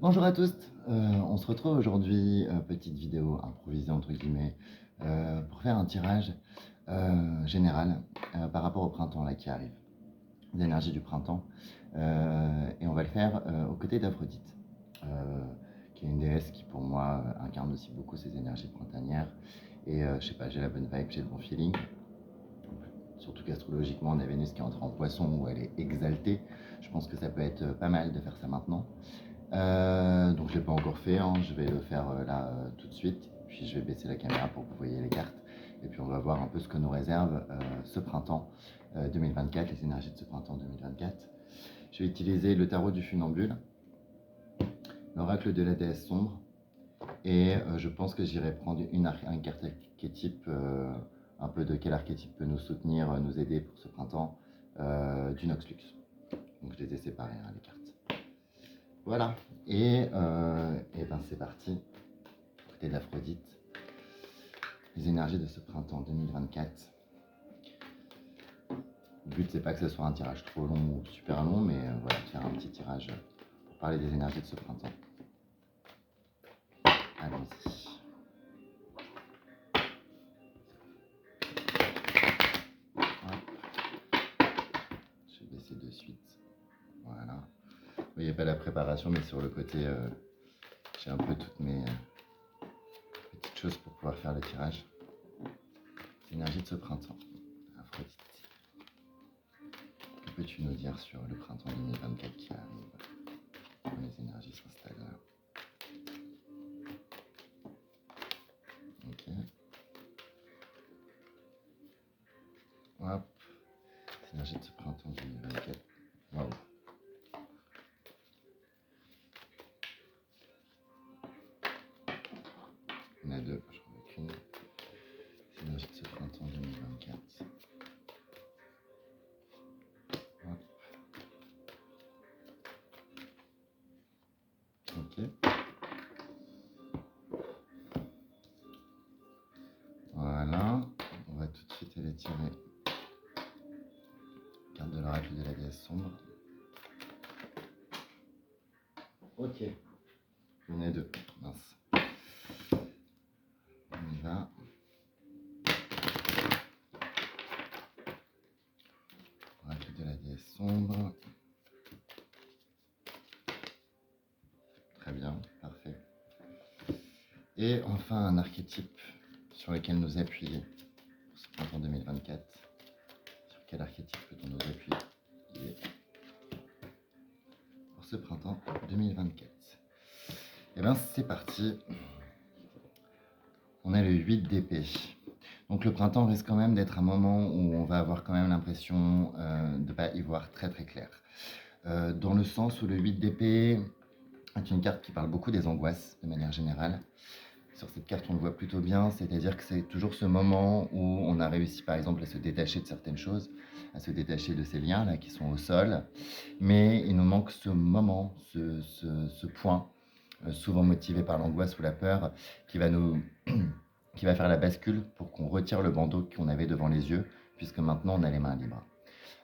Bonjour à tous, on se retrouve aujourd'hui, petite vidéo improvisée entre guillemets, pour faire un tirage général par rapport au printemps là qui arrive, les énergies du printemps, et on va le faire aux côtés d'Aphrodite, qui est une déesse qui pour moi incarne aussi beaucoup ces énergies printanières, et je sais pas, j'ai la bonne vibe, j'ai le bon feeling, surtout qu'astrologiquement on a Vénus qui est entrée en poisson où elle est exaltée, je pense que ça peut être pas mal de faire ça maintenant. Donc je ne l'ai pas encore fait, hein. Je vais le faire là tout de suite. Puis je vais baisser la caméra pour que vous voyez les cartes. Et puis on va voir un peu ce que nous réserve ce printemps 2024, les énergies de ce printemps 2024. Je vais utiliser le tarot du funambule, l'oracle de la déesse sombre. Et je pense que j'irai prendre un carte archétype, un peu de quel archétype peut nous soutenir, nous aider pour ce printemps, du Noxlux. Donc je les ai séparés, hein, les cartes. Voilà, et ben c'est parti, côté d'Aphrodite, les énergies de ce printemps 2024. Le but c'est pas que ce soit un tirage trop long ou super long, mais voilà, faire un petit tirage pour parler des énergies de ce printemps. Allons-y. Je vais baisser de suite, voilà. Vous voyez pas la préparation, mais sur le côté, j'ai un peu toutes mes petites choses pour pouvoir faire le tirage. Les énergies de ce printemps, Aphrodite. Que peux-tu nous dire sur le printemps 2024 qui arrive, quand les énergies s'installent? Ok. Hop. Énergie de ce printemps 2024. Waouh. On a deux, j'en ai qu'une. Énergie de ce printemps 2024. Hop. Ok. Voilà. On va tout de suite aller tirer carte de l'oracle de la déesse sombre. Ok. On est deux. Mince. On y va. Oracle de la déesse sombre. Très bien, parfait. Et enfin un archétype sur lequel nous appuyer pour ce printemps 2024. Sur quel archétype peut-on nous appuyer pour ce printemps 2024? Et bien c'est parti. On a le 8 d'épée. Donc le printemps risque quand même d'être un moment où on va avoir quand même l'impression de ne pas y voir très très clair. Dans le sens où le 8 d'épée est une carte qui parle beaucoup des angoisses de manière générale. Sur cette carte, on le voit plutôt bien, c'est-à-dire que c'est toujours ce moment où on a réussi par exemple à se détacher de certaines choses, à se détacher de ces liens là qui sont au sol, mais il nous manque ce moment, ce point, souvent motivé par l'angoisse ou la peur, qui va nous qui va faire la bascule pour qu'on retire le bandeau qu'on avait devant les yeux, puisque maintenant on a les mains libres.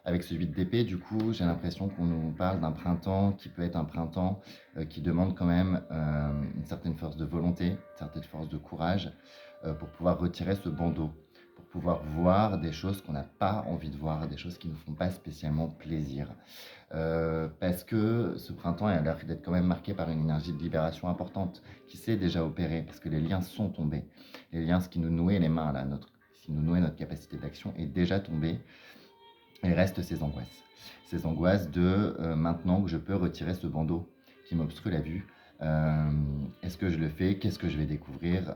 Avec ce 8 d'épée, du coup, j'ai l'impression qu'on nous parle d'un printemps qui peut être un printemps qui demande quand même une certaine force de volonté, une certaine force de courage pour pouvoir retirer ce bandeau, pour pouvoir voir des choses qu'on n'a pas envie de voir, des choses qui ne nous font pas spécialement plaisir. Parce que ce printemps a l'air d'être quand même marqué par une énergie de libération importante qui s'est déjà opérée, parce que les liens sont tombés. Les liens, ce qui nous nouait les mains, là, ce qui nous nouait notre capacité d'action est déjà tombé. Il reste ces angoisses. Ces angoisses de maintenant que je peux retirer ce bandeau qui m'obstrue la vue, est-ce que je le fais? Qu'est-ce que je vais découvrir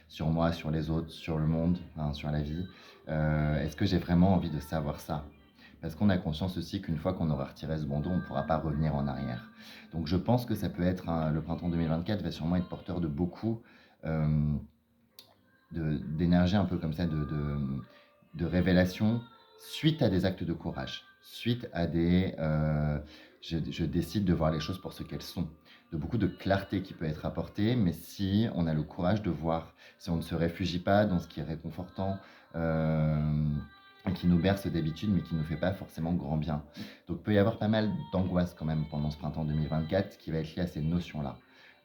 sur moi, sur les autres, sur le monde, hein, sur la vie? Est-ce que j'ai vraiment envie de savoir ça? Parce qu'on a conscience aussi qu'une fois qu'on aura retiré ce bandeau, on ne pourra pas revenir en arrière. Donc je pense que ça peut être, le printemps 2024 va sûrement être porteur de beaucoup d'énergie un peu comme ça, de révélation, suite à des actes de courage, suite à des je décide de voir les choses pour ce qu'elles sont, de beaucoup de clarté qui peut être apportée, mais si on a le courage de voir, si on ne se réfugie pas dans ce qui est réconfortant, qui nous berce d'habitude, mais qui ne nous fait pas forcément grand bien. Donc, il peut y avoir pas mal d'angoisse quand même pendant ce printemps 2024 qui va être lié à ces notions-là.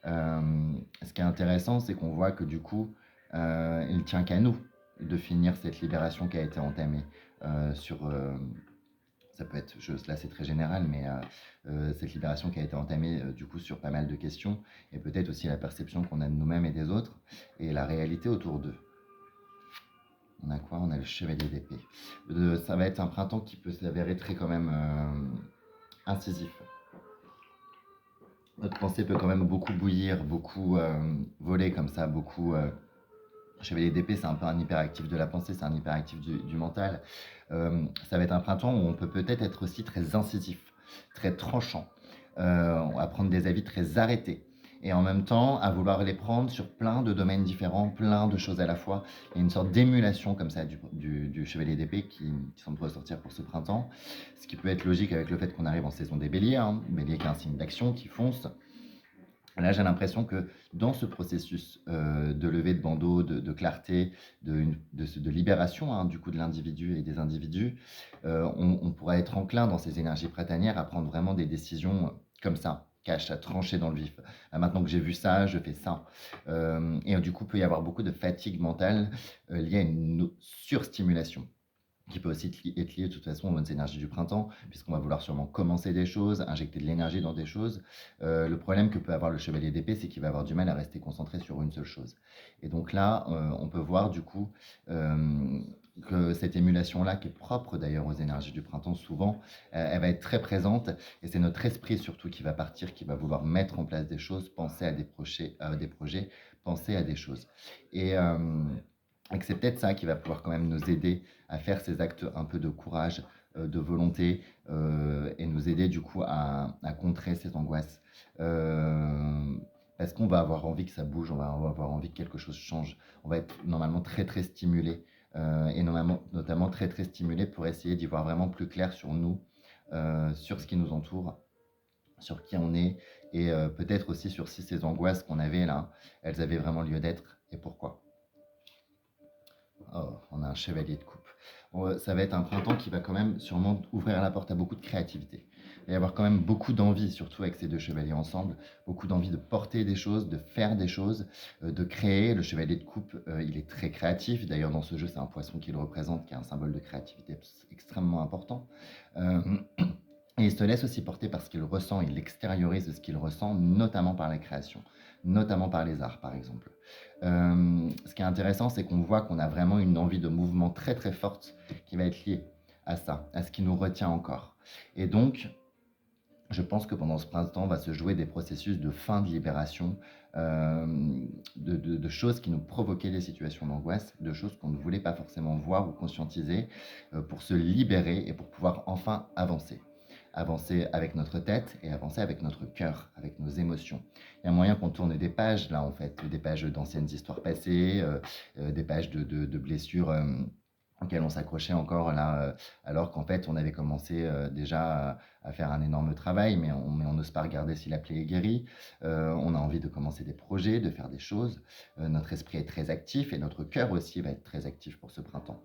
Ce qui est intéressant, c'est qu'on voit que du coup, il ne tient qu'à nous de finir cette libération qui a été entamée sur... ça peut être, là c'est très général, mais cette libération qui a été entamée du coup sur pas mal de questions, et peut-être aussi la perception qu'on a de nous-mêmes et des autres, et la réalité autour d'eux. On a quoi? On a le chevalier d'épée. Ça va être un printemps qui peut s'avérer très quand même incisif. Notre pensée peut quand même beaucoup bouillir, beaucoup voler comme ça, beaucoup... Chevalier d'épée, c'est un peu un hyperactif de la pensée, c'est un hyperactif du mental. Ça va être un printemps où on peut peut-être être aussi très incisif, très tranchant, à prendre des avis très arrêtés. Et en même temps, à vouloir les prendre sur plein de domaines différents, plein de choses à la fois. Il y a une sorte d'émulation comme ça du chevalier d'épée qui semble ressortir pour ce printemps. Ce qui peut être logique avec le fait qu'on arrive en saison des béliers, hein, bélier qui est un signe d'action, qui fonce. Là, j'ai l'impression que dans ce processus de levée de bandeau, de clarté, de libération hein, du coup de l'individu et des individus, on pourra être enclin dans ces énergies printanières à prendre vraiment des décisions comme ça, cash, à trancher dans le vif. Ah, maintenant que j'ai vu ça, je fais ça. Et du coup, il peut y avoir beaucoup de fatigue mentale liée à une surstimulation qui peut aussi être lié de toute façon aux bonnes énergies du printemps, puisqu'on va vouloir sûrement commencer des choses, injecter de l'énergie dans des choses. Le problème que peut avoir le chevalier d'épée, c'est qu'il va avoir du mal à rester concentré sur une seule chose. Et donc là, on peut voir du coup que cette émulation-là, qui est propre d'ailleurs aux énergies du printemps souvent, elle va être très présente, et c'est notre esprit surtout qui va partir, qui va vouloir mettre en place des choses, penser à des projets, penser à des choses. Et et c'est peut-être ça qui va pouvoir quand même nous aider à faire ces actes un peu de courage, de volonté, et nous aider du coup à contrer ces angoisses. Euh, Parce qu'on va avoir envie que ça bouge, on va avoir envie que quelque chose change. On va être normalement très très stimulé, et notamment très très stimulé pour essayer d'y voir vraiment plus clair sur nous, sur ce qui nous entoure, sur qui on est, et peut-être aussi sur si ces angoisses qu'on avait là, elles avaient vraiment lieu d'être et pourquoi. Oh, on a un chevalier de coupe. Ça va être un printemps qui va quand même sûrement ouvrir la porte à beaucoup de créativité. Il va y avoir quand même beaucoup d'envie, surtout avec ces deux chevaliers ensemble, beaucoup d'envie de porter des choses, de faire des choses, de créer. Le chevalier de coupe, il est très créatif. D'ailleurs, dans ce jeu, c'est un poisson qui le représente, qui est un symbole de créativité extrêmement important. Euh, et il se laisse aussi porter par ce qu'il ressent, il extériorise ce qu'il ressent, notamment par la création, notamment par les arts, par exemple. Ce qui est intéressant, c'est qu'on voit qu'on a vraiment une envie de mouvement très très forte qui va être liée à ça, à ce qui nous retient encore. Et donc, je pense que pendant ce printemps va se jouer des processus de fin de libération, euh, de choses qui nous provoquaient des situations d'angoisse, de choses qu'on ne voulait pas forcément voir ou conscientiser, pour se libérer et pour pouvoir enfin avancer. Avancer avec notre tête et avancer avec notre cœur, avec nos émotions. Il y a moyen qu'on tourne des pages là en fait, des pages d'anciennes histoires passées, des pages de blessures auxquelles on s'accrochait encore là, alors qu'en fait on avait commencé déjà à faire un énorme travail, mais on n'ose pas regarder si la plaie est guérie. On a envie de commencer des projets, de faire des choses. Notre esprit est très actif et notre cœur aussi va être très actif pour ce printemps.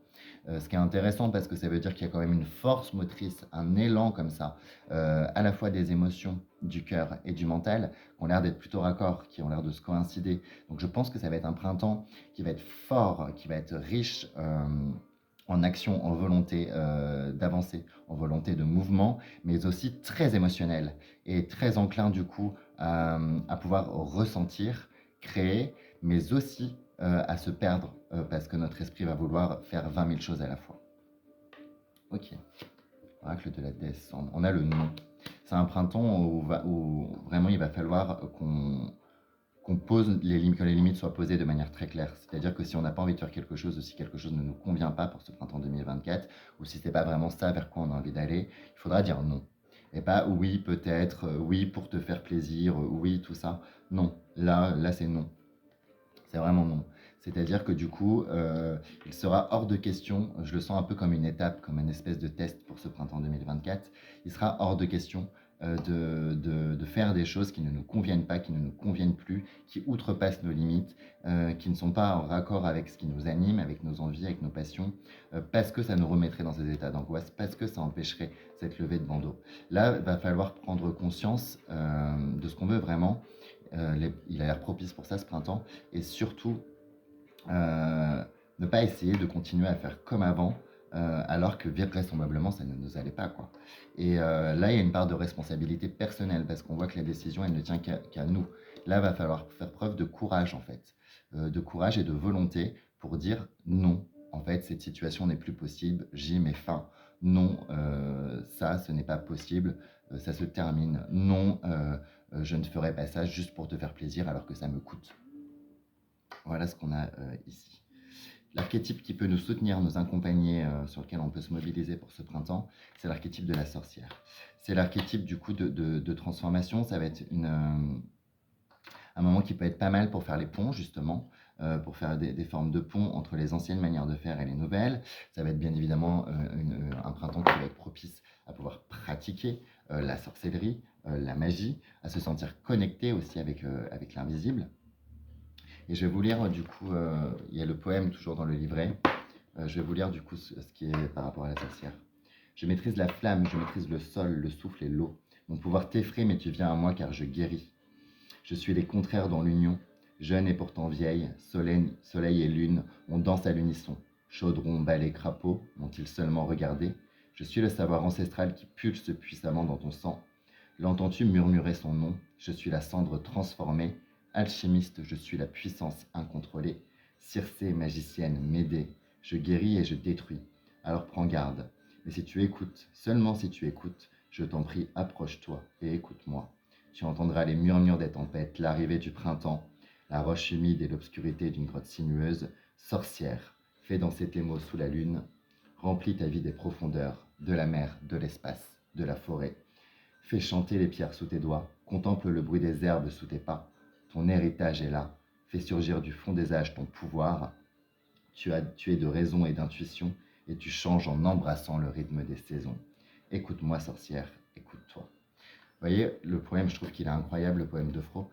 Ce qui est intéressant parce que ça veut dire qu'il y a quand même une force motrice, un élan comme ça, à la fois des émotions, du cœur et du mental, qui ont l'air d'être plutôt raccords, qui ont l'air de se coïncider. Donc je pense que ça va être un printemps qui va être fort, qui va être riche. En action, en volonté d'avancer, en volonté de mouvement, mais aussi très émotionnel et très enclin du coup à pouvoir ressentir, créer, mais aussi à se perdre parce que notre esprit va vouloir faire 20 000 choses à la fois. Ok, oracle de la déesse sombre. On a le nom. C'est un printemps où vraiment il va falloir qu'on pose les limites, que les limites soient posées de manière très claire. C'est-à-dire que si on n'a pas envie de faire quelque chose, ou si quelque chose ne nous convient pas pour ce printemps 2024, ou si c'est pas vraiment ça vers quoi on a envie d'aller, il faudra dire non. Et pas oui, peut-être, oui, pour te faire plaisir, oui, tout ça. Non, là c'est non. C'est vraiment non. C'est-à-dire que du coup, il sera hors de question, je le sens un peu comme une étape, comme une espèce de test pour ce printemps 2024, il sera hors de question de faire des choses qui ne nous conviennent pas, qui ne nous conviennent plus, qui outrepassent nos limites, qui ne sont pas en raccord avec ce qui nous anime, avec nos envies, avec nos passions, parce que ça nous remettrait dans ces états d'angoisse, parce que ça empêcherait cette levée de bandeau. Là, il va falloir prendre conscience de ce qu'on veut vraiment. Il a l'air propice pour ça ce printemps, et surtout ne pas essayer de continuer à faire comme avant, alors que vraisemblablement ça ne nous allait pas, quoi. Et là, il y a une part de responsabilité personnelle, parce qu'on voit que la décision, elle ne tient qu'à nous. Là, il va falloir faire preuve de courage, en fait, de courage et de volonté pour dire non. En fait, cette situation n'est plus possible, j'y mets fin. Non, ça, ce n'est pas possible, ça se termine. Non, je ne ferai pas ça juste pour te faire plaisir alors que ça me coûte. Voilà ce qu'on a ici. L'archétype qui peut nous soutenir, nous accompagner, sur lequel on peut se mobiliser pour ce printemps, c'est l'archétype de la sorcière. C'est l'archétype du coup de transformation. Ça va être un moment qui peut être pas mal pour faire les ponts, justement, pour faire des formes de ponts entre les anciennes manières de faire et les nouvelles. Ça va être bien évidemment un printemps qui va être propice à pouvoir pratiquer la sorcellerie, la magie, à se sentir connecté aussi avec l'invisible. Et je vais vous lire du coup, il y a le poème toujours dans le livret. Je vais vous lire du coup ce qui est par rapport à la sorcière. Je maîtrise la flamme, je maîtrise le sol, le souffle et l'eau. Mon pouvoir t'effraie, mais tu viens à moi car je guéris. Je suis les contraires dans l'union, jeune et pourtant vieille, soleil et lune, on danse à l'unisson. Chaudron, balai, crapaud, m'ont-ils seulement regardé? Je suis le savoir ancestral qui pulse puissamment dans ton sang. L'entends-tu murmurer son nom? Je suis la cendre transformée. Alchimiste, je suis la puissance incontrôlée. Circé, magicienne, Médée, je guéris et je détruis. Alors prends garde. Mais si tu écoutes, seulement si tu écoutes, je t'en prie, approche-toi et écoute-moi. Tu entendras les murmures des tempêtes, l'arrivée du printemps, la roche humide et l'obscurité d'une grotte sinueuse. Sorcière, fais danser tes mots sous la lune. Remplis ta vie des profondeurs, de la mer, de l'espace, de la forêt. Fais chanter les pierres sous tes doigts, contemple le bruit des herbes sous tes pas. Ton héritage est là. Fais surgir du fond des âges ton pouvoir. Tu es de raison et d'intuition, et tu changes en embrassant le rythme des saisons. Écoute-moi, sorcière, écoute-toi. Vous voyez, le poème, je trouve qu'il est incroyable, le poème de Fro.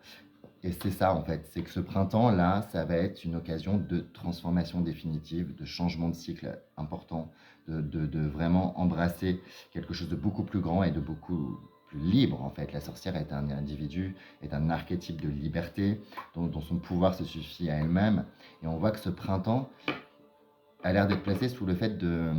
Et c'est ça, en fait, c'est que ce printemps-là, ça va être une occasion de transformation définitive, de changement de cycle important, de vraiment embrasser quelque chose de beaucoup plus grand et de beaucoup plus libre, en fait. La sorcière est un individu, est un archétype de liberté, dont son pouvoir se suffit à elle-même. Et on voit que ce printemps a l'air d'être placé sous le fait de...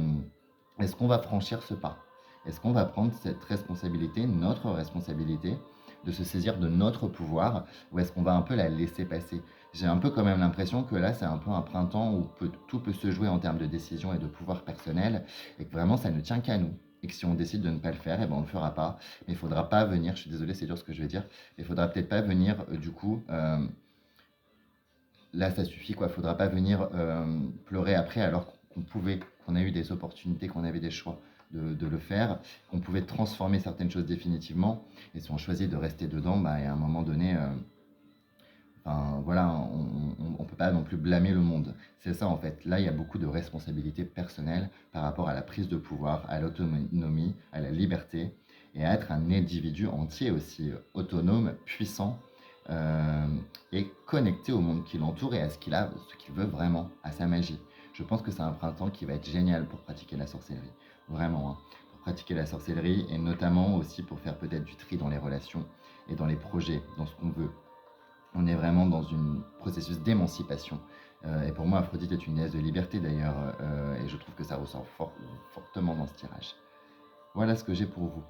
Est-ce qu'on va franchir ce pas? Est-ce qu'on va prendre cette responsabilité, notre responsabilité, de se saisir de notre pouvoir, ou est-ce qu'on va un peu la laisser passer? J'ai un peu quand même l'impression que là, c'est un peu un printemps où tout peut se jouer en termes de décision et de pouvoir personnel, et que vraiment, ça ne tient qu'à nous. Et que si on décide de ne pas le faire, eh ben on ne le fera pas. Mais il ne faudra pas venir, je suis désolé, c'est dur ce que je vais dire, mais il ne faudra peut-être pas venir, du coup, là, ça suffit, quoi. Il ne faudra pas venir pleurer après alors qu'on a eu des opportunités, qu'on avait des choix de le faire, qu'on pouvait transformer certaines choses définitivement. Et si on choisit de rester dedans, bah, à un moment donné, enfin, voilà, on ne peut pas non plus blâmer le monde. C'est ça, en fait. Là, il y a beaucoup de responsabilités personnelles par rapport à la prise de pouvoir, à l'autonomie, à la liberté, et à être un individu entier aussi, autonome, puissant, euh, et connecté au monde qui l'entoure et à ce qu'il veut vraiment, à sa magie. Je pense que c'est un printemps qui va être génial pour pratiquer la sorcellerie. Vraiment, hein. Pour pratiquer la sorcellerie et notamment aussi pour faire peut-être du tri dans les relations et dans les projets, dans ce qu'on veut. On est vraiment dans un processus d'émancipation. Et pour moi, Aphrodite est une déesse de liberté d'ailleurs, et je trouve que ça ressort fortement dans ce tirage. Voilà ce que j'ai pour vous.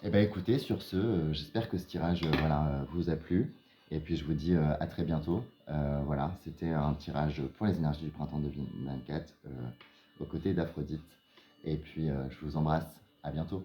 Eh bien écoutez, sur ce, j'espère que ce tirage voilà, vous a plu. Et puis je vous dis à très bientôt. Voilà, c'était un tirage pour les énergies du printemps 2024 aux côtés d'Aphrodite. Et puis je vous embrasse. À bientôt.